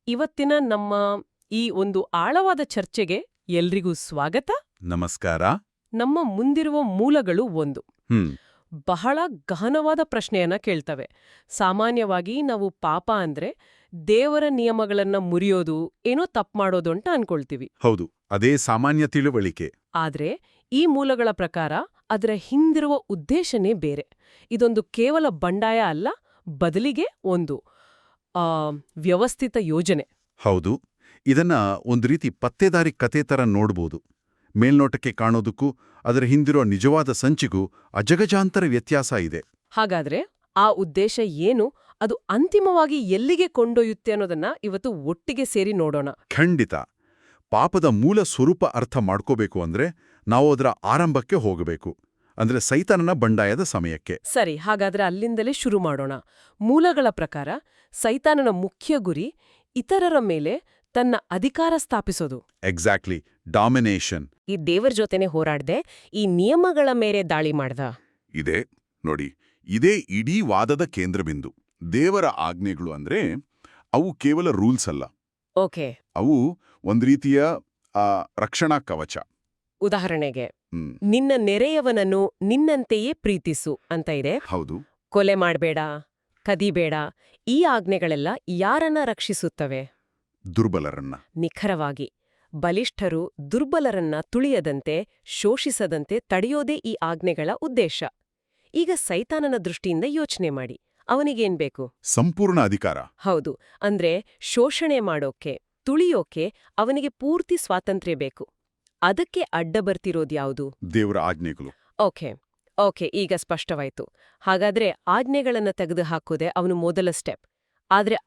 ಇವತ್ತಿನ ನಮ್ಮ ಈ ಒಂದು ಆಳವಾದ ಚರ್ಚೆಗೆ ಎಲ್ರಿಗೂ ಸ್ವಾಗತ. ನಮಸ್ಕಾರ. ನಮ್ಮ ಮುಂದಿರುವ ಮೂಲಗಳು ಒಂದು ಹ್ಮ್ ಬಹಳ ಗಹನವಾದ ಪ್ರಶ್ನೆಯನ್ನ ಕೇಳ್ತವೆ. ಸಾಮಾನ್ಯವಾಗಿ ನಾವು ಪಾಪ ಅಂದ್ರೆ ದೇವರ ನಿಯಮಗಳನ್ನ ಮುರಿಯೋದು, ಏನೋ ತಪ್ಪು ಮಾಡೋದು ಅಂತ ಅನ್ಕೊಳ್ತೀವಿ. ಹೌದು, ಅದೇ ಸಾಮಾನ್ಯ ತಿಳುವಳಿಕೆ. ಆದ್ರೆ ಈ ಮೂಲಗಳ ಪ್ರಕಾರ ಅದರ ಹಿಂದಿರುವ ಉದ್ದೇಶನೇ ಬೇರೆ. ಇದೊಂದು ಕೇವಲ ಬಂಡಾಯ ಅಲ್ಲ, ಬದಲಿಗೆ ಒಂದು ವ್ಯವಸ್ಥಿತ ಯೋಜನೆ. ಹೌದು, ಇದನ್ನ ಒಂದು ರೀತಿ ಪತ್ತೇದಾರಿ ಕತೆ ತರ ನೋಡ್ಬೋದು. ಮೇಲ್ನೋಟಕ್ಕೆ ಕಾಣೋದಕ್ಕೂ ಅದರ ಹಿಂದಿರೋ ನಿಜವಾದ ಸಂಚಿಗೂ ಅಜಗಜಾಂತರ ವ್ಯತ್ಯಾಸ ಇದೆ. ಹಾಗಾದ್ರೆ ಆ ಉದ್ದೇಶ ಏನು, ಅದು ಅಂತಿಮವಾಗಿ ಎಲ್ಲಿಗೆ ಕೊಂಡೊಯ್ಯುತ್ತೆ ಅನ್ನೋದನ್ನ ಇವತ್ತು ಒಟ್ಟಿಗೆ ಸೇರಿ ನೋಡೋಣ. ಖಂಡಿತ. ಪಾಪದ ಮೂಲ ಸ್ವರೂಪ ಅರ್ಥ ಮಾಡ್ಕೋಬೇಕು ಅಂದ್ರೆ ನಾವು ಅದರ ಆರಂಭಕ್ಕೆ ಹೋಗಬೇಕು, ಅಂದ್ರೆ ಸೈತಾನನ ಬಂಡಾಯದ ಸಮಯಕ್ಕೆ. ಸರಿ, ಹಾಗಾದ್ರೆ ಅಲ್ಲಿಂದಲೇ ಶುರು ಮಾಡೋಣ. ಮೂಲಗಳ ಪ್ರಕಾರ ಸೈತಾನನ ಮುಖ್ಯ ಗುರಿ ಇತರರ ಮೇಲೆ ತನ್ನ ಅಧಿಕಾರ ಸ್ಥಾಪಿಸೋದು. Exactly, domination. ಈ ದೇವರ ಜೊತೆನೆ ಹೋರಾಡ್ದೆ ಈ ನಿಯಮಗಳ ಮೇಲೆ ದಾಳಿ ಮಾಡ್ದ. ಇದೆ ನೋಡಿ, ಇದೇ ಇಡೀ ವಾದದ ಕೇಂದ್ರಬಿಂದು. ದೇವರ ಆಜ್ಞೆಗಳು ಅಂದ್ರೆ ಅವು ಕೇವಲ ರೂಲ್ಸ್ ಅಲ್ಲ, ಓಕೆ. ಅವು ಒಂದ್ ರೀತಿಯ ರಕ್ಷಣಾ ಕವಚ. ಉದಾಹರಣೆಗೆ, ನಿನ್ನ ನೆರೆಯವನನ್ನು ನಿನ್ನಂತೆಯೇ ಪ್ರೀತಿಸು ಅಂತ ಇದೆ. ಹೌದು. ಕೊಲೆ ಮಾಡ್ಬೇಡ, ಕದಿಬೇಡ. ಈ ಆಜ್ಞೆಗಳೆಲ್ಲ ಯಾರನ್ನ ರಕ್ಷಿಸುತ್ತವೆ? ದುರ್ಬಲರನ್ನ. ನಿಖರವಾಗಿ. ಬಲಿಷ್ಠರು ದುರ್ಬಲರನ್ನ ತುಳಿಯದಂತೆ, ಶೋಷಿಸದಂತೆ ತಡೆಯೋದೇ ಈ ಆಜ್ಞೆಗಳ ಉದ್ದೇಶ. ಈಗ ಸೈತಾನನ ದೃಷ್ಟಿಯಿಂದ ಯೋಚನೆ ಮಾಡಿ, ಅವನಿಗೇನ್ ಬೇಕು? ಸಂಪೂರ್ಣ ಅಧಿಕಾರ. ಹೌದು, ಅಂದ್ರೆ ಶೋಷಣೆ ಮಾಡೋಕೆ, ತುಳಿಯೋಕೆ ಅವನಿಗೆ ಪೂರ್ತಿ ಸ್ವಾತಂತ್ರ್ಯ ಬೇಕು. ಅದಕ್ಕೆ ಅಡ್ಡ ಬರ್ತಿರೋದ್ಯಾವುದು? ದೇವರ ಆಜ್ಞೆಗಳು. ಓಕೆ, ಈಗ ಸ್ಪಷ್ಟವಾಯ್ತು. ಹಾಗಾದ್ರೆ ಆಜ್ಞೆಗಳನ್ನ ತೆಗೆದು ಹಾಕೋದೆ ಅವನು ಮೊದಲ ಸ್ಟೆಪ್. ಆದ್ರೆ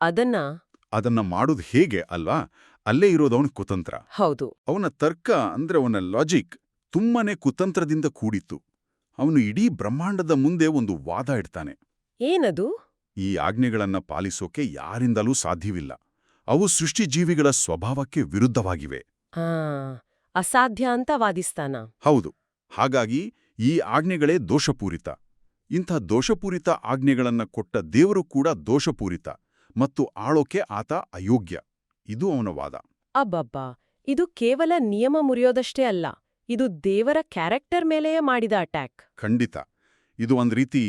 ಅದನ್ನ ಮಾಡೋದು ಹೇಗೆ ಅಲ್ವಾ? ಅಲ್ಲೇ ಇರೋದು ಅವನ ಕುತಂತ್ರ. ಹೌದು. ಅವನ ತರ್ಕ ಅಂದ್ರೆ ಅವನ ಲಾಜಿಕ್ ತುಂಬಾನೇ ಕುತಂತ್ರದಿಂದ ಕೂಡಿತ್ತು. ಅವನು ಇಡೀ ಬ್ರಹ್ಮಾಂಡದ ಮುಂದೆ ಒಂದು ವಾದ ಇಡ್ತಾನೆ. ಏನದು? ಈ ಆಜ್ಞೆಗಳನ್ನ ಪಾಲಿಸೋಕೆ ಯಾರಿಂದಲೂ ಸಾಧ್ಯವಿಲ್ಲ. ಅವು ಸೃಷ್ಟಿಜೀವಿಗಳ ಸ್ವಭಾವಕ್ಕೆ ವಿರುದ್ಧವಾಗಿವೆ. ಅಸಾಧ್ಯ ಅಂತ ವಾದಿಸ್ತಾನ. ಹೌದು. ಹಾಗಾಗಿ ಈ ಆಜ್ಞೆಗಳೇ ದೋಷಪೂರಿತ. ಇಂಥ ದೋಷಪೂರಿತ ಆಜ್ಞೆಗಳನ್ನ ಕೊಟ್ಟ ದೇವರು ಕೂಡ ದೋಷಪೂರಿತ ಮತ್ತು ಆಳೋಕೆ ಆತ ಅಯೋಗ್ಯ. ಇದು ಅವನ ವಾದ. ಅಬ್ಬಬ್ಬಾ, ಇದು ಕೇವಲ ನಿಯಮ ಮುರಿಯೋದಷ್ಟೇ ಅಲ್ಲ, ಇದು ದೇವರ ಕ್ಯಾರೆಕ್ಟರ್ ಮೇಲೆಯೇ ಮಾಡಿದ ಅಟ್ಯಾಕ್. ಖಂಡಿತ. ಇದು ಒಂದ್ ರೀತಿ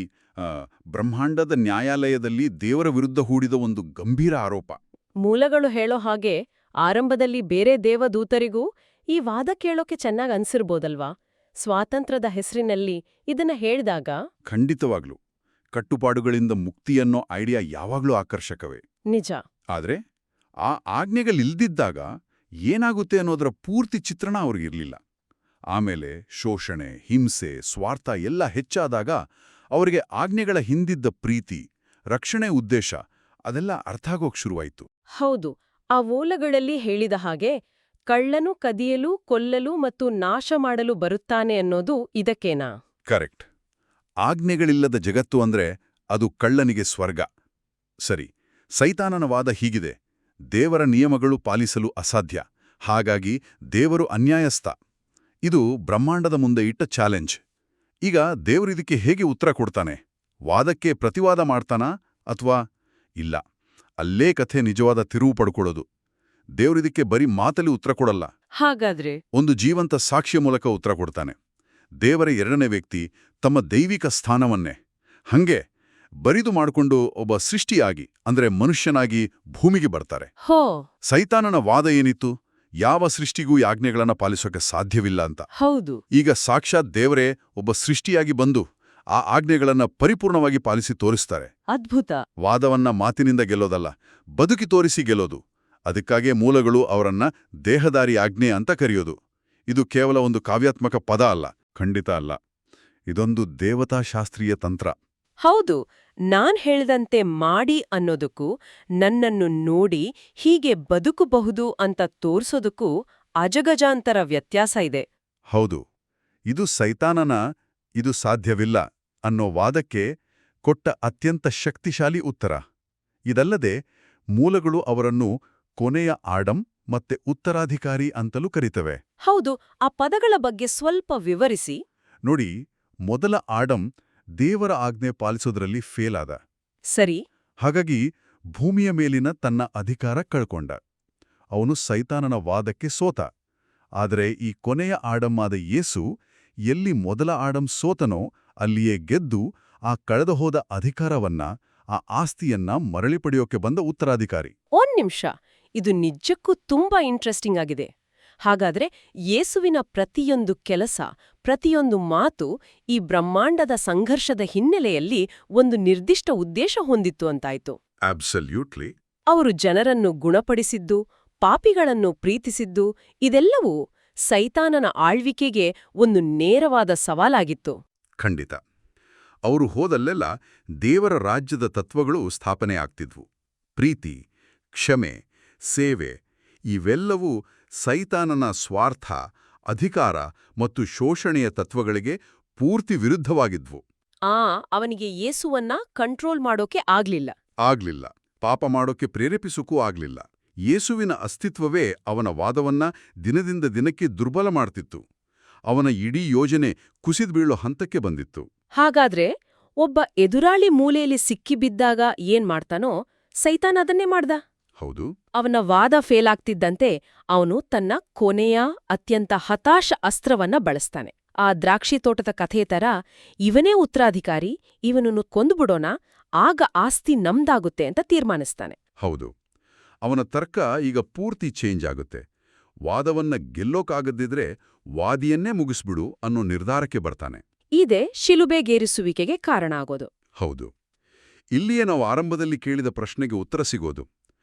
ಬ್ರಹ್ಮಾಂಡದ ನ್ಯಾಯಾಲಯದಲ್ಲಿ ದೇವರ ವಿರುದ್ಧ ಹೂಡಿದ ಒಂದು ಗಂಭೀರ ಆರೋಪ. ಮೂಲಗಳು ಹೇಳೋ ಹಾಗೆ ಆರಂಭದಲ್ಲಿ ಬೇರೆ ದೇವದೂತರಿಗೂ ಈ ವಾದ ಕೇಳೋಕೆ ಚೆನ್ನಾಗ್ ಅನ್ಸಿರ್ಬೋದಲ್ವಾ? ಸ್ವಾತಂತ್ರ್ಯದ ಹೆಸರಿನಲ್ಲಿ ಇದನ್ನ ಹೇಳ್ದಾಗ. ಖಂಡಿತವಾಗ್ಲೂ. ಕಟ್ಟುಪಾಡುಗಳಿಂದ ಮುಕ್ತಿಯನ್ನೋ ಐಡಿಯಾ ಯಾವಾಗ್ಲೂ ಆಕರ್ಷಕವೇ. ನಿಜ. ಆದ್ರೆ ಆ ಆಜ್ಞೆಗಳಿಲ್ದಿದ್ದಾಗ ಏನಾಗುತ್ತೆ ಅನ್ನೋದರ ಪೂರ್ತಿ ಚಿತ್ರಣ ಅವ್ರಿಗಿರ್ಲಿಲ್ಲ. ಆಮೇಲೆ ಶೋಷಣೆ, ಹಿಂಸೆ, ಸ್ವಾರ್ಥ ಎಲ್ಲ ಹೆಚ್ಚಾದಾಗ ಅವರಿಗೆ ಆಜ್ಞೆಗಳ ಹಿಂದಿದ್ದ ಪ್ರೀತಿ, ರಕ್ಷಣೆ ಉದ್ದೇಶ ಅದೆಲ್ಲ ಅರ್ಥ ಆಗೋಕ್ ಶುರುವಾಯ್ತು. ಹೌದು, ಆ ಮೂಲಗಳಲ್ಲಿ ಹೇಳಿದ ಹಾಗೆ ಕಳ್ಳನು ಕದಿಯಲು, ಕೊಲ್ಲಲು ಮತ್ತು ನಾಶ ಮಾಡಲು ಬರುತ್ತಾನೆ ಅನ್ನೋದು ಇದಕ್ಕೇನಾ? ಕರೆಕ್ಟ್. ಆಜ್ಞೆಗಳಿಲ್ಲದ ಜಗತ್ತು ಅಂದ್ರೆ ಅದು ಕಳ್ಳನಿಗೆ ಸ್ವರ್ಗ. ಸರಿ, ಸೈತಾನನ ವಾದ ಹೀಗಿದೆ: ದೇವರ ನಿಯಮಗಳು ಪಾಲಿಸಲು ಅಸಾಧ್ಯ, ಹಾಗಾಗಿ ದೇವರು ಅನ್ಯಾಯಸ್ಥ. ಇದು ಬ್ರಹ್ಮಾಂಡದ ಮುಂದೆ ಇಟ್ಟ ಚಾಲೆಂಜ್. ಈಗ ದೇವರಿದಕ್ಕೆ ಹೇಗೆ ಉತ್ತರ ಕೊಡ್ತಾನೆ? ವಾದಕ್ಕೆ ಪ್ರತಿವಾದ ಮಾಡ್ತಾನಾ ಅಥವಾ ಇಲ್ಲ? ಅಲ್ಲೇ ಕಥೆ ನಿಜವಾದ ತಿರುವು ಪಡ್ಕೊಳ್ಳೋದು. ದೇವರಿದಕ್ಕೆ ಬರೀ ಮಾತಲ್ಲಿ ಉತ್ತರ ಕೊಡಲ್ಲ. ಹಾಗಾದ್ರೆ ಒಂದು ಜೀವಂತ ಸಾಕ್ಷ್ಯ ಮೂಲಕ ಉತ್ತರ ಕೊಡ್ತಾನೆ. ದೇವರ ಎರಡನೇ ವ್ಯಕ್ತಿ ತಮ್ಮ ದೈವಿಕ ಸ್ಥಾನವನ್ನೇ ಹಂಗೆ ಬರಿದು ಮಾಡಿಕೊಂಡು ಒಬ್ಬ ಸೃಷ್ಟಿಯಾಗಿ, ಅಂದ್ರೆ ಮನುಷ್ಯನಾಗಿ ಭೂಮಿಗೆ ಬರ್ತಾರೆ. ಸೈತಾನನ ವಾದ ಏನಿತ್ತು? ಯಾವ ಸೃಷ್ಟಿಗೂ ಆಜ್ಞೆಗಳನ್ನ ಪಾಲಿಸೋಕೆ ಸಾಧ್ಯವಿಲ್ಲ ಅಂತ. ಹೌದು. ಈಗ ಸಾಕ್ಷಾತ್ ದೇವರೇ ಒಬ್ಬ ಸೃಷ್ಟಿಯಾಗಿ ಬಂದು ಆ ಆಜ್ಞೆಗಳನ್ನ ಪರಿಪೂರ್ಣವಾಗಿ ಪಾಲಿಸಿ ತೋರಿಸ್ತಾರೆ. ಅದ್ಭುತ. ವಾದವನ್ನ ಮಾತಿನಿಂದ ಗೆಲ್ಲೋದಲ್ಲ, ಬದುಕಿ ತೋರಿಸಿ ಗೆಲ್ಲೋದು. ಅದಕ್ಕಾಗೇ ಮೂಲಗಳು ಅವರನ್ನ ದೇಹದಾರಿ ಆಜ್ಞೆ ಅಂತ ಕರೆಯೋದು. ಇದು ಕೇವಲ ಒಂದು ಕಾವ್ಯಾತ್ಮಕ ಪದ ಅಲ್ಲ, ಖಂಡಿತ ಅಲ್ಲ. ಇದೊಂದು ದೇವತಾಶಾಸ್ತ್ರೀಯ ತಂತ್ರ. ಹೌದು, ನಾನ್ ಹೇಳ್ದಂತೆ ಮಾಡಿ ಅನ್ನೋದಕ್ಕೂ ನನ್ನನ್ನು ನೋಡಿ ಹೀಗೆ ಬದುಕಬಹುದು ಅಂತ ತೋರ್ಸೋದಕ್ಕೂ ಅಜಗಜಾಂತರ ವ್ಯತ್ಯಾಸ ಇದೆ. ಹೌದು, ಇದು ಸೈತಾನನ ಇದು ಸಾಧ್ಯವಿಲ್ಲ ಅನ್ನೋ ವಾದಕ್ಕೆ ಕೊಟ್ಟ ಅತ್ಯಂತ ಶಕ್ತಿಶಾಲಿ ಉತ್ತರ. ಇದಲ್ಲದೆ ಮೂಲಗಳು ಅವರನ್ನು ಕೊನೆಯ ಆಡಮ್ ಮತ್ತೆ ಉತ್ತರಾಧಿಕಾರಿ ಅಂತಲೂ ಕರೀತವೆ. ಹೌದು, ಆ ಪದಗಳ ಬಗ್ಗೆ ಸ್ವಲ್ಪ ವಿವರಿಸಿ. ನೋಡಿ, ಮೊದಲ ಆಡಮ್ ದೇವರ ಆಜ್ಞೆ ಪಾಲಿಸೋದ್ರಲ್ಲಿ ಫೇಲ್ ಆದ. ಸರಿ. ಹಾಗಾಗಿ ಭೂಮಿಯ ಮೇಲಿನ ತನ್ನ ಅಧಿಕಾರ ಕಳ್ಕೊಂಡ. ಅವನು ಸೈತಾನನ ವಾದಕ್ಕೆ ಸೋತ. ಆದರೆ ಈ ಕೊನೆಯ ಆಡಮ್ಮಾದ ಯೇಸು ಎಲ್ಲಿ ಮೊದಲ ಆಡಮ್ ಸೋತನೋ ಅಲ್ಲಿಯೇ ಗೆದ್ದು ಆ ಕಳೆದುಹೋದ ಅಧಿಕಾರವನ್ನ, ಆ ಆಸ್ತಿಯನ್ನ ಮರಳಿ ಪಡೆಯೋಕೆ ಬಂದ ಉತ್ತರಾಧಿಕಾರಿ. ಒಂದ್ ನಿಮಿಷ, ಇದು ನಿಜಕ್ಕೂ ತುಂಬಾ ಇಂಟ್ರೆಸ್ಟಿಂಗ್ ಆಗಿದೆ. ಹಾಗಾದ್ರೆ ಯೇಸುವಿನ ಪ್ರತಿಯೊಂದು ಕೆಲಸ, ಪ್ರತಿಯೊಂದು ಮಾತು ಈ ಬ್ರಹ್ಮಾಂಡದ ಸಂಘರ್ಷದ ಹಿನ್ನೆಲೆಯಲ್ಲಿ ಒಂದು ನಿರ್ದಿಷ್ಟ ಉದ್ದೇಶ ಹೊಂದಿತ್ತು ಅಂತಾಯ್ತು. ಅಬ್ಸಲ್ಯೂಟ್ಲಿ. ಅವರು ಜನರನ್ನು ಗುಣಪಡಿಸಿದ್ದು, ಪಾಪಿಗಳನ್ನು ಪ್ರೀತಿಸಿದ್ದು, ಇದೆಲ್ಲವೂ ಸೈತಾನನ ಆಳ್ವಿಕೆಗೆ ಒಂದು ನೇರವಾದ ಸವಾಲಾಗಿತ್ತು. ಖಂಡಿತ. ಅವರು ಹೋದಲ್ಲೆಲ್ಲ ದೇವರ ರಾಜ್ಯದ ತತ್ವಗಳು ಸ್ಥಾಪನೆ ಆಗ್ತಿದ್ವು. ಪ್ರೀತಿ, ಕ್ಷಮೆ, ಸೇವೆ ಇವೆಲ್ಲವೂ ಸೈತಾನನ ಸ್ವಾರ್ಥ, ಅಧಿಕಾರ ಮತ್ತು ಶೋಷಣೆಯ ತತ್ವಗಳಿಗೆ ಪೂರ್ತಿ ವಿರುದ್ಧವಾಗಿದ್ವು. ಅವನಿಗೆ ಯೇಸುವನ್ನ ಕಂಟ್ರೋಲ್ ಮಾಡೋಕೆ ಆಗ್ಲಿಲ್ಲ. ಪಾಪ ಮಾಡೋಕೆ ಪ್ರೇರೇಪಿಸೋಕೂ ಆಗ್ಲಿಲ್ಲ. ಯೇಸುವಿನ ಅಸ್ತಿತ್ವವೇ ಅವನ ವಾದವನ್ನ ದಿನದಿಂದ ದಿನಕ್ಕೆ ದುರ್ಬಲ ಮಾಡ್ತಿತ್ತು. ಅವನ ಇಡೀ ಯೋಜನೆ ಕುಸಿದ್ಬೀಳೋ ಹಂತಕ್ಕೆ ಬಂದಿತ್ತು. ಹಾಗಾದ್ರೆ ಒಬ್ಬ ಎದುರಾಳಿ ಮೂಲೆಯಲ್ಲಿ ಸಿಕ್ಕಿಬಿದ್ದಾಗ ಏನ್ ಮಾಡ್ತಾನೋ ಸೈತಾನ್ ಅದನ್ನೇ ಮಾಡ್ದ. ಹೌದು. ಅವನ ವಾದ ಫೇಲ್ ಆಗ್ತಿದ್ದಂತೆ ಅವನು ತನ್ನ ಕೊನೆಯ ಅತ್ಯಂತ ಹತಾಶ ಅಸ್ತ್ರವನ್ನ ಬಳಸ್ತಾನೆ. ಆ ದ್ರಾಕ್ಷಿ ತೋಟದ ಕಥೆ ತರ ಇವನೇ ಉತ್ತರಾಧಿಕಾರಿ, ಇವನನ್ನು ಕೊಂದುಬಿಡೋಣ, ಆಗ ಆಸ್ತಿ ನಮ್ದಾಗುತ್ತೆ ಅಂತ ತೀರ್ಮಾನಿಸ್ತಾನೆ. ಹೌದು. ಅವನ ತರ್ಕ ಈಗ ಪೂರ್ತಿ ಚೇಂಜ್ ಆಗುತ್ತೆ. ವಾದವನ್ನ ಗೆಲ್ಲೋಕಾಗದಿದ್ರೆ ವಾದಿಯನ್ನೇ ಮುಗಿಸ್ಬಿಡು ಅನ್ನೋ ನಿರ್ಧಾರಕ್ಕೆ ಬರ್ತಾನೆ. ಇದೇ ಶಿಲುಬೆಗೇರಿಸುವಿಕೆಗೆ ಕಾರಣ ಆಗೋದು. ಹೌದು. ಇಲ್ಲಿಯೇ ನಾವು ಆರಂಭದಲ್ಲಿ ಕೇಳಿದ ಪ್ರಶ್ನೆಗೆ ಉತ್ತರ ಸಿಗೋದು.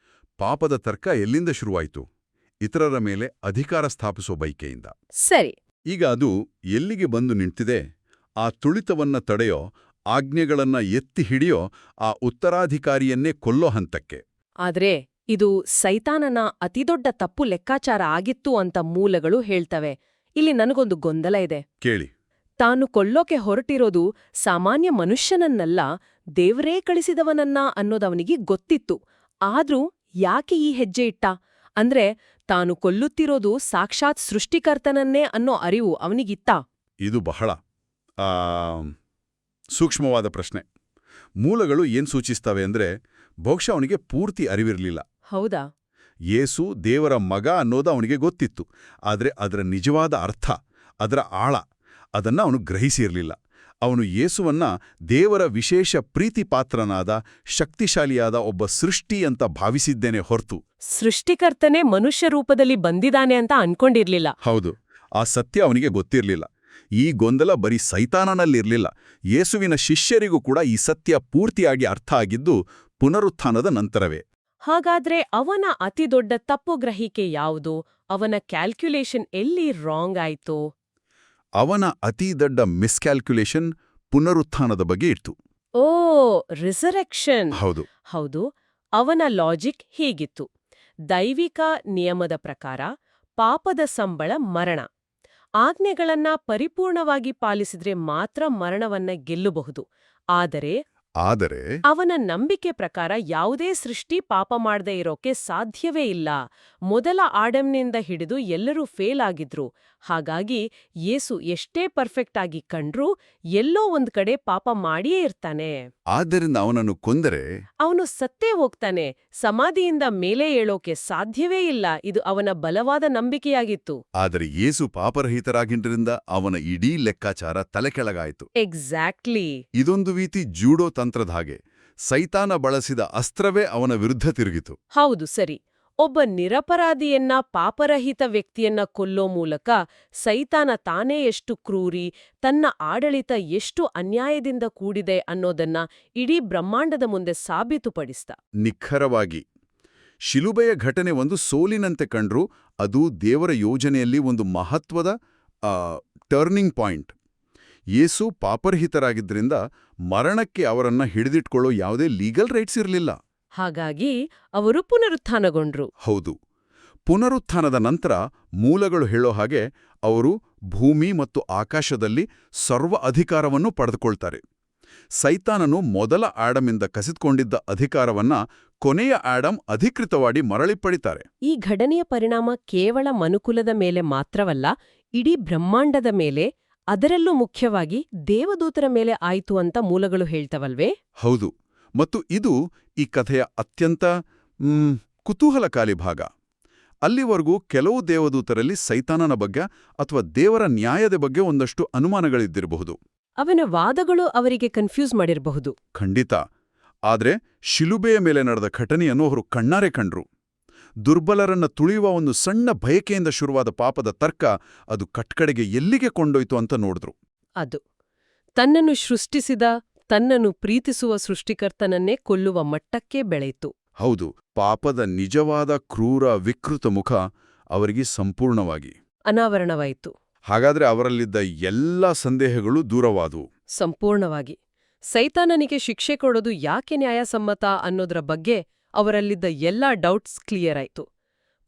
ಪಾಪದ ತರ್ಕ ಎಲ್ಲಿಂದ ಶುರುವಾಯಿತು? ಇತರರ ಮೇಲೆ ಅಧಿಕಾರ ಸ್ಥಾಪಿಸೋ ಬಯಕೆಯಿಂದ. ಸರಿ. ಈಗ ಅದು ಎಲ್ಲಿಗೆ ಬಂದು ನಿಂತಿದೆ? ಆ ತುಳಿತವನ್ನ ತಡೆಯೋ, ಆಜ್ಞೆಗಳನ್ನ ಎತ್ತಿ ಹಿಡಿಯೋ ಆ ಉತ್ತರಾಧಿಕಾರಿಯನ್ನೇ ಕೊಲ್ಲೋ ಹಂತಕ್ಕೆ. ಆದ್ರೆ ಇದು ಸೈತಾನನ ಅತಿದೊಡ್ಡ ತಪ್ಪು ಲೆಕ್ಕಾಚಾರ ಆಗಿತ್ತು ಅಂತ ಮೂಲಗಳು ಹೇಳ್ತವೆ. ಇಲ್ಲಿ ನನಗೊಂದು ಗೊಂದಲ ಇದೆ. ಕೇಳಿ. ತಾನು ಕೊಲ್ಲೋಕೆ ಹೊರಟಿರೋದು ಸಾಮಾನ್ಯ ಮನುಷ್ಯನನ್ನಲ್ಲ, ದೇವರೇ ಕಳಿಸಿದವನನ್ನ ಅನ್ನೋದವನಿಗೆ ಗೊತ್ತಿತ್ತು. ಆದ್ರೂ ಯಾಕೆ ಈ ಹೆಜ್ಜೆ ಇಟ್ಟ? ಅಂದ್ರೆ ತಾನು ಕೊಲ್ಲುತ್ತಿರೋದು ಸಾಕ್ಷಾತ್ ಸೃಷ್ಟಿಕರ್ತನನ್ನೇ ಅನ್ನೋ ಅರಿವು ಅವನಿಗಿತ್ತ? ಇದು ಬಹಳ ಸೂಕ್ಷ್ಮವಾದ ಪ್ರಶ್ನೆ. ಮೂಲಗಳು ಏನ್ ಸೂಚಿಸ್ತವೆ ಅಂದ್ರೆ ಬಹುಶಃ ಅವನಿಗೆ ಪೂರ್ತಿ ಅರಿವಿರಲಿಲ್ಲ. ಹೌದಾ? ಯೇಸು ದೇವರ ಮಗ ಅನ್ನೋದು ಅವನಿಗೆ ಗೊತ್ತಿತ್ತು. ಆದರೆ ಅದರ ನಿಜವಾದ ಅರ್ಥ, ಅದರ ಆಳ, ಅದನ್ನ ಅವನು ಗ್ರಹಿಸಿರಲಿಲ್ಲ. ಅವನು ಯೇಸುವನ್ನ ದೇವರ ವಿಶೇಷ ಪ್ರೀತಿಪಾತ್ರನಾದ, ಶಕ್ತಿಶಾಲಿಯಾದ ಒಬ್ಬ ಸೃಷ್ಟಿ ಅಂತ ಭಾವಿಸಿದ್ದೇನೆ ಹೊರತು ಸೃಷ್ಟಿಕರ್ತನೇ ಮನುಷ್ಯ ರೂಪದಲ್ಲಿ ಬಂದಿದ್ದಾನೆ ಅಂತ ಅನ್ಕೊಂಡಿರ್ಲಿಲ್ಲ. ಹೌದು. ಆ ಸತ್ಯ ಅವನಿಗೆ ಗೊತ್ತಿರಲಿಲ್ಲ. ಈ ಗೊಂದಲ ಬರೀ ಸೈತಾನನಲ್ಲಿರ್ಲಿಲ್ಲ. ಯೇಸುವಿನ ಶಿಷ್ಯರಿಗೂ ಕೂಡ ಈ ಸತ್ಯ ಪೂರ್ತಿಯಾಗಿ ಅರ್ಥ ಆಗಿದ್ದು ಪುನರುತ್ಥಾನದ ನಂತರವೇ. ಹಾಗಾದ್ರೆ ಅವನ ಅತಿದೊಡ್ಡ ತಪ್ಪು ಗ್ರಹಿಕೆ ಯಾವುದು? ಅವನ ಕ್ಯಾಲ್ಕ್ಯುಲೇಷನ್ ಎಲ್ಲಿ ರಾಂಗ್ ಆಯ್ತು? ಅವನ ಅತಿ ದೊಡ್ಡ ಮಿಸ್ಕ್ಯಾಲ್ಕ್ಯುಲೇಷನ್ ಪುನರುತ್ಥಾನದ ಬಗ್ಗೆ ಇತ್ತು. ರಿಸರೆಕ್ಷನ್. ಹೌದು. ಅವನ ಲಾಜಿಕ್ ಹೀಗಿತ್ತು. ದೈವಿಕ ನಿಯಮದ ಪ್ರಕಾರ ಪಾಪದ ಸಂಬಳ ಮರಣ. ಆಜ್ಞೆಗಳನ್ನ ಪರಿಪೂರ್ಣವಾಗಿ ಪಾಲಿಸಿದ್ರೆ ಮಾತ್ರ ಮರಣವನ್ನ ಗೆಲ್ಲಬಹುದು. ಆದರೆ ಅವನ ನಂಬಿಕೆ ಪ್ರಕಾರ ಯಾವುದೇ ಸೃಷ್ಟಿ ಪಾಪ ಮಾಡದೇ ಇರೋಕೆ ಸಾಧ್ಯವೇ ಇಲ್ಲ. ಮೊದಲ ಆಡಮ್ನಿಂದ ಹಿಡಿದು ಎಲ್ಲರೂ ಫೇಲ್ ಆಗಿದ್ರು. ಹಾಗಾಗಿ ಯೇಸು ಎಷ್ಟೇ ಪರ್ಫೆಕ್ಟ್ ಆಗಿ ಕಂಡ್ರೂ ಎಲ್ಲೋ ಒಂದ್ ಕಡೆ ಪಾಪ ಮಾಡಿಯೇ ಇರ್ತಾನೆ. ಆದ್ದರಿಂದ ಅವನನ್ನು ಕೊಂದರೆ ಅವನು ಸತ್ತೇ ಹೋಗ್ತಾನೆ. ಸಮಾಧಿಯಿಂದ ಮೇಲೆ ಏಳೋಕೆ ಸಾಧ್ಯವೇ ಇಲ್ಲ. ಇದು ಅವನ ಬಲವಾದ ನಂಬಿಕೆಯಾಗಿತ್ತು. ಆದರೆ ಯೇಸು ಪಾಪರಹಿತರಾಗಿದ್ದರಿಂದ ಅವನ ಇಡೀ ಲೆಕ್ಕಾಚಾರ ತಲೆಕೆಳಗಾಯಿತು. ಎಕ್ಸಾಕ್ಟ್ಲಿ. ಇದೊಂದು ರೀತಿ ಜೂಡೋ ತಂತ್ರದ ಹಾಗೆ. ಸೈತಾನ ಬಳಸಿದ ಅಸ್ತ್ರವೇ ಅವನ ವಿರುದ್ಧ ತಿರುಗಿತು. ಹೌದು, ಸರಿ. ಒಬ್ಬ ನಿರಪರಾಧಿಯನ್ನ, ಪಾಪರಹಿತ ವ್ಯಕ್ತಿಯನ್ನ ಕೊಲ್ಲೋ ಮೂಲಕ ಸೈತಾನ ತಾನೇ ಎಷ್ಟು ಕ್ರೂರಿ, ತನ್ನ ಆಡಳಿತ ಎಷ್ಟು ಅನ್ಯಾಯದಿಂದ ಕೂಡಿದೆ ಅನ್ನೋದನ್ನ ಇಡೀ ಬ್ರಹ್ಮಾಂಡದ ಮುಂದೆ ಸಾಬೀತುಪಡಿಸ್ತ. ನಿಖರವಾಗಿ. ಶಿಲುಬೆಯ ಘಟನೆ ಒಂದು ಸೋಲಿನಂತೆ ಕಂಡ್ರೂ ಅದು ದೇವರ ಯೋಜನೆಯಲ್ಲಿ ಒಂದು ಮಹತ್ವದ ಟರ್ನಿಂಗ್ ಪಾಯಿಂಟ್. ಯೇಸು ಪಾಪರಹಿತರಾಗಿದ್ದರಿಂದ ಮರಣಕ್ಕೆ ಅವರನ್ನ ಹಿಡಿದಿಟ್ಕೊಳ್ಳೋ ಯಾವುದೇ ಲೀಗಲ್ ರೈಟ್ಸ್ ಇರಲಿಲ್ಲ. ಹಾಗಾಗಿ ಅವರು ಪುನರುತ್ಥಾನಗೊಂಡ್ರು. ಹೌದು. ಪುನರುತ್ಥಾನದ ನಂತರ ಮೂಲಗಳು ಹೇಳೋ ಹಾಗೆ ಅವರು ಭೂಮಿ ಮತ್ತು ಆಕಾಶದಲ್ಲಿ ಸರ್ವ ಅಧಿಕಾರವನ್ನು ಪಡೆದುಕೊಳ್ತಾರೆ. ಸೈತಾನನು ಮೊದಲ ಆಡಮಿಂದ ಕಸಿದುಕೊಂಡಿದ್ದ ಅಧಿಕಾರವನ್ನ ಕೊನೆಯ ಆಡಮ್ ಅಧಿಕೃತವಾಗಿ ಮರಳಿ ಪಡಿತಾರೆ. ಈ ಘಟನೆಯ ಪರಿಣಾಮ ಕೇವಲ ಮನುಕುಲದ ಮೇಲೆ ಮಾತ್ರವಲ್ಲ, ಇಡೀ ಬ್ರಹ್ಮಾಂಡದ ಮೇಲೆ, ಅದರಲ್ಲೂ ಮುಖ್ಯವಾಗಿ ದೇವದೂತರ ಮೇಲೆ ಆಯ್ತು ಅಂತ ಮೂಲಗಳು ಹೇಳ್ತವಲ್ವೇ? ಹೌದು. ಮತ್ತು ಇದು ಈ ಕಥೆಯ ಅತ್ಯಂತ ಕುತೂಹಲಕಾರಿ ಭಾಗ. ಅಲ್ಲಿವರೆಗೂ ಕೆಲವು ದೇವದೂತರಲ್ಲಿ ಸೈತಾನನ ಬಗ್ಗೆ ಅಥವಾ ದೇವರ ನ್ಯಾಯದ ಬಗ್ಗೆ ಒಂದಷ್ಟು ಅನುಮಾನಗಳಿದ್ದಿರಬಹುದು. ಅವನ ವಾದಗಳು ಅವರಿಗೆ ಕನ್ಫ್ಯೂಸ್ ಮಾಡಿರಬಹುದು. ಖಂಡಿತ. ಆದ್ರೆ ಶಿಲುಬೆಯ ಮೇಲೆ ನಡೆದ ಘಟನೆಯನ್ನು ಅವರು ಕಣ್ಣಾರೆ ಕಂಡ್ರು. ದುರ್ಬಲರನ್ನ ತುಳಿಯುವ ಒಂದು ಸಣ್ಣ ಬಯಕೆಯಿಂದ ಶುರುವಾದ ಪಾಪದ ತರ್ಕ ಅದು ಕಟ್ಕಡೆಗೆ ಎಲ್ಲಿಗೆ ಕೊಂಡೊಯ್ತು ಅಂತ ನೋಡಿದ್ರು. ಅದು ತನ್ನನ್ನು ಸೃಷ್ಟಿಸಿದ, ತನ್ನನ್ನು ಪ್ರೀತಿಸುವ ಸೃಷ್ಟಿಕರ್ತನನ್ನೇ ಕೊಲ್ಲುವ ಮಟ್ಟಕ್ಕೆ ಬೆಳೆಯಿತು. ಹೌದು, ಪಾಪದ ನಿಜವಾದ ಕ್ರೂರ ವಿಕೃತ ಮುಖ ಅವರಿಗೆ ಸಂಪೂರ್ಣವಾಗಿ ಅನಾವರಣವಾಯಿತು. ಹಾಗಾದ್ರೆ ಅವರಲ್ಲಿದ್ದ ಎಲ್ಲ ಸಂದೇಹಗಳು ದೂರವಾದವು. ಸಂಪೂರ್ಣವಾಗಿ. ಸೈತಾನನಿಗೆ ಶಿಕ್ಷೆ ಕೊಡೋದು ಯಾಕೆ ನ್ಯಾಯಸಮ್ಮತ ಅನ್ನೋದ್ರ ಬಗ್ಗೆ ಅವರಲ್ಲಿದ್ದ ಎಲ್ಲಾ ಡೌಟ್ಸ್ ಕ್ಲಿಯರ್ ಆಯ್ತು.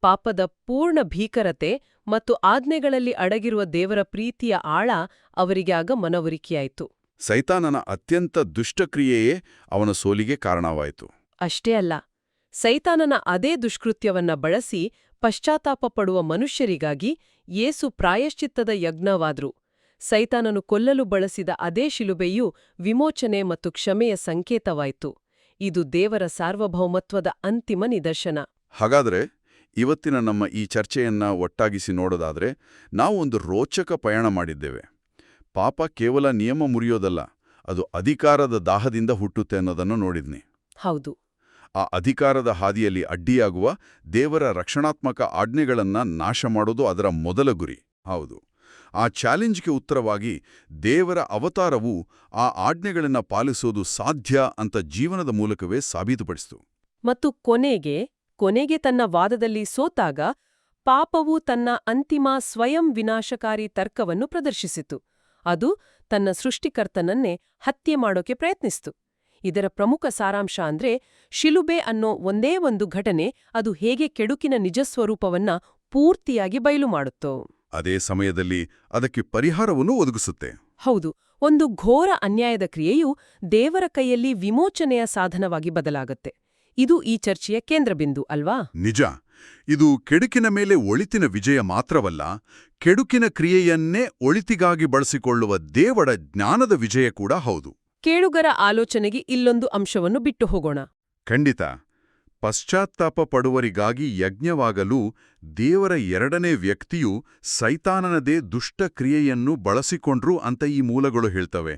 ಪಾಪದ ಪೂರ್ಣ ಭೀಕರತೆ ಮತ್ತು ಆಜ್ಞೆಗಳಲ್ಲಿ ಅಡಗಿರುವ ದೇವರ ಪ್ರೀತಿಯ ಆಳ ಅವರಿಗೆ ಆಗ ಮನವರಿಕೆಯಾಯಿತು. ಸೈತಾನನ ಅತ್ಯಂತ ದುಷ್ಟಕ್ರಿಯೆಯೇ ಅವನ ಸೋಲಿಗೆ ಕಾರಣವಾಯಿತು. ಅಷ್ಟೇ ಅಲ್ಲ, ಸೈತಾನನ ಅದೇ ದುಷ್ಕೃತ್ಯವನ್ನ ಬಳಸಿ ಪಶ್ಚಾತ್ತಾಪ ಪಡುವ ಮನುಷ್ಯರಿಗಾಗಿ ಯೇಸು ಪ್ರಾಯಶ್ಚಿತ್ತದ ಯಜ್ಞವಾದ್ರು. ಸೈತಾನನು ಕೊಲ್ಲಲು ಬಳಸಿದ ಅದೇ ಶಿಲುಬೆಯೂ ವಿಮೋಚನೆ ಮತ್ತು ಕ್ಷಮೆಯ ಸಂಕೇತವಾಯಿತು. ಇದು ದೇವರ ಸಾರ್ವಭೌಮತ್ವದ ಅಂತಿಮ ನಿದರ್ಶನ. ಹಾಗಾದ್ರೆ ಇವತ್ತಿನ ನಮ್ಮ ಈ ಚರ್ಚೆಯನ್ನ ಒಟ್ಟಾಗಿಸಿ ನೋಡೋದಾದ್ರೆ ನಾವು ಒಂದು ರೋಚಕ ಪಯಣ ಮಾಡಿದ್ದೇವೆ. ಪಾಪ ಕೇವಲ ನಿಯಮ ಮುರಿಯೋದಲ್ಲ, ಅದು ಅಧಿಕಾರದ ದಾಹದಿಂದ ಹುಟ್ಟುತ್ತೆ ಅನ್ನೋದನ್ನು ನೋಡಿದ್ನಿ. ಹೌದು. ಆ ಅಧಿಕಾರದ ಹಾದಿಯಲ್ಲಿ ಅಡ್ಡಿಯಾಗುವ ದೇವರ ರಕ್ಷಣಾತ್ಮಕ ಆಜ್ಞೆಗಳನ್ನ ನಾಶ ಮಾಡೋದು ಅದರ ಮೊದಲ ಗುರಿ. ಹೌದು, ಆ ಚಾಲೆಂಜ್ಗೆ ಉತ್ತರವಾಗಿ ದೇವರ ಅವತಾರವು ಆ ಆಜ್ಞೆಗಳನ್ನ ಪಾಲಿಸೋದು ಸಾಧ್ಯ ಅಂತ ಜೀವನದ ಮೂಲಕವೇ ಸಾಬೀತುಪಡಿಸಿತು. ಮತ್ತು ಕೊನೆಗೆ ತನ್ನ ವಾದದಲ್ಲಿ ಸೋತಾಗ ಪಾಪವು ತನ್ನ ಅಂತಿಮ ಸ್ವಯಂ ವಿನಾಶಕಾರಿ ತರ್ಕವನ್ನು ಪ್ರದರ್ಶಿಸಿತು. ಅದು ತನ್ನ ಸೃಷ್ಟಿಕರ್ತನನ್ನೇ ಹತ್ಯೆ ಮಾಡೋಕೆ ಪ್ರಯತ್ನಿಸಿತು. ಇದರ ಪ್ರಮುಖ ಸಾರಾಂಶ ಅಂದ್ರೆ ಶಿಲುಬೆ ಅನ್ನೋ ಒಂದೇ ಒಂದು ಘಟನೆ ಅದು ಹೇಗೆ ಕೆಡುಕಿನ ನಿಜಸ್ವರೂಪವನ್ನ ಪೂರ್ತಿಯಾಗಿ ಬಯಲು ಮಾಡುತ್ತೋ, ಅದೇ ಸಮಯದಲ್ಲಿ ಅದಕ್ಕೆ ಪರಿಹಾರವನ್ನು ಒದಗಿಸುತ್ತೆ. ಹೌದು, ಒಂದು ಘೋರ ಅನ್ಯಾಯದ ಕ್ರಿಯೆಯು ದೇವರ ಕೈಯಲ್ಲಿ ವಿಮೋಚನೆಯ ಸಾಧನವಾಗಿ ಬದಲಾಗತ್ತೆ. ಇದು ಈ ಚರ್ಚೆಯ ಕೇಂದ್ರಬಿಂದು ಅಲ್ವಾ? ನಿಜ. ಇದು ಕೆಡುಕಿನ ಮೇಲೆ ಒಳಿತಿನ ವಿಜಯ ಮಾತ್ರವಲ್ಲ, ಕೆಡುಕಿನ ಕ್ರಿಯೆಯನ್ನೇ ಒಳಿತಿಗಾಗಿ ಬಳಸಿಕೊಳ್ಳುವ ದೇವರ ಜ್ಞಾನದ ವಿಜಯ ಕೂಡ ಹೌದು. ಕೇಳುಗರ ಆಲೋಚನೆಗೆ ಇಲ್ಲೊಂದು ಅಂಶವನ್ನು ಬಿಟ್ಟು ಹೋಗೋಣ. ಖಂಡಿತ. ಪಶ್ಚಾತ್ತಾಪ ಪಡುವರಿಗಾಗಿ ಯಜ್ಞವಾಗಲು ದೇವರ ಎರಡನೇ ವ್ಯಕ್ತಿಯು ಸೈತಾನನದೇ ದುಷ್ಟ ಕ್ರಿಯೆಯನ್ನು ಬಳಸಿಕೊಂಡ್ರು ಅಂತ ಈ ಮೂಲಗಳು ಹೇಳ್ತವೆ.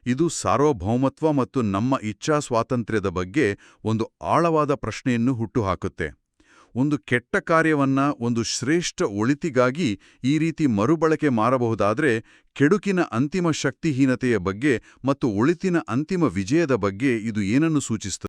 ಇದು ಸಾರ್ವಭೌಮತ್ವ ಮತ್ತು ನಮ್ಮ ಇಚ್ಛಾ ಸ್ವಾತಂತ್ರ್ಯದ ಬಗ್ಗೆ ಒಂದು ಆಳವಾದ ಪ್ರಶ್ನೆಯನ್ನು ಹುಟ್ಟುಹಾಕುತ್ತೆ. ಒಂದು ಕೆಟ್ಟ ಕಾರ್ಯವನ್ನ ಒಂದು ಶ್ರೇಷ್ಠ ಒಳಿತಿಗಾಗಿ ಈ ರೀತಿ ಮರುಬಳಕೆ ಮಾಡಬಹುದಾದ್ರೆ ಕೆಡುಕಿನ ಅಂತಿಮ ಶಕ್ತಿಹೀನತೆಯ ಬಗ್ಗೆ ಮತ್ತು ಒಳಿತಿನ ಅಂತಿಮ ವಿಜಯದ ಬಗ್ಗೆ ಇದು ಏನನ್ನು ಸೂಚಿಸುತ್ತದೆ?